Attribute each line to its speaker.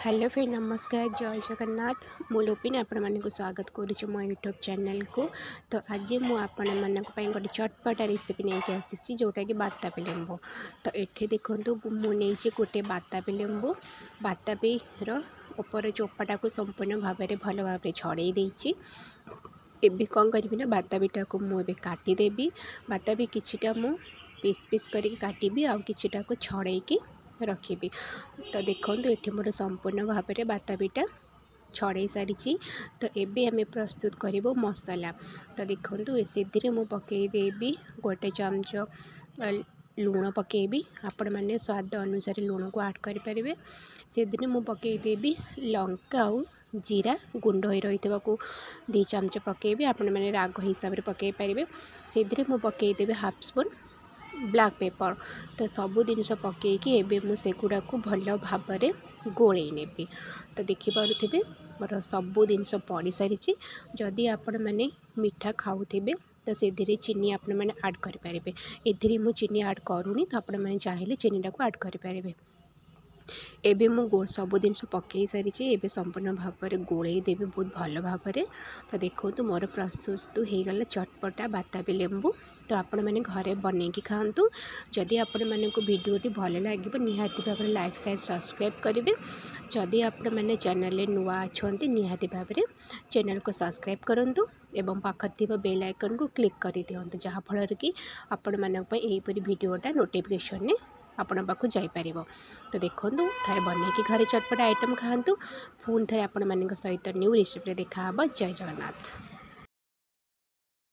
Speaker 1: Hello friend नमस्कार जय जगन्नाथ मु लुपिन आपण मानक स्वागत करुछु मो यूट्यूब चैनल को। तो आज मु आपण मानक पई गोटे चटपटा रेसिपी नहीं के आसीसी जोटा कि बाताबी लेंबू। तो एठी देखंतु मु नेछि गोटे बाताबी लेंबू। बाताबी रो ऊपर चोपाटा को संपूर्ण भाव में भल भाव छड़े देछि। एबे कौन करी ना बाताबीटा को मुझे काटिदेवी। बाताबी किछिटा मु पीस पीस करके काटिबी आ किछिटा को छड़ेकी रखी। तो देखो ये मोर संपूर्ण भाव में बाताबीटा छड़े सारी। तो एबे आम प्रस्तुत करूँ मसला। तो देखो से मु पकईदेवी गोटे चमच लुण पकईबी। आपण मैंने स्वाद अनुसार लुण को ऐड करें। से मु पकईदेवी लंका और जीरा गुंड हो रही को 2 चमच पकईबी। आपण मैंने राग हिसाब से पकई पारे। से मु पकईदेवी हाफ स्पून ब्लैक पेपर। तो सबू जिनस पकईकी एबे मु सेगुड़ा को भल भाव में गोले नेबी। तो देखिपे मोर सबू जिनस पड़ सारी। जदि आपण मैंने मीठा खाऊे तो से चीनी आपण मैंने ऐड करें। ए मु चीनी ऐड करूनी। तो आपण मैंने चाहिए चीनीटा को ऐड करें। एबे मु सबू जिनस पकई सारी। एबे संपूर्ण भाव में गोले देवी बहुत भल भाव में। तो देखो मोर प्रस्तुत होगला चटपटा बाताबी लेंबू। तो आपण मैंने घरे बनैकी खातु। जदि आपण मानक वीडियोटी भल लगे निहाती भाव में लाइक शेयर सब्सक्राइब करेंगे। जदि आपण मैंने चैनल नुआ अच्छा निहाती भाव में चैनल को सब्सक्राइब करूँ एवं पाखर बेल आइकन को क्लिक कर दिंतु जहाँफल कि आपण मानक यहीपरी वीडियोटा नोटिफिकेशन ने आपण पाक जापर। तो देखो थे बनैकी घरे चटपटा आइटम खातु। पुणी थे आपण मान सहित न्यू रेसिपी देखा। जय जगन्नाथ।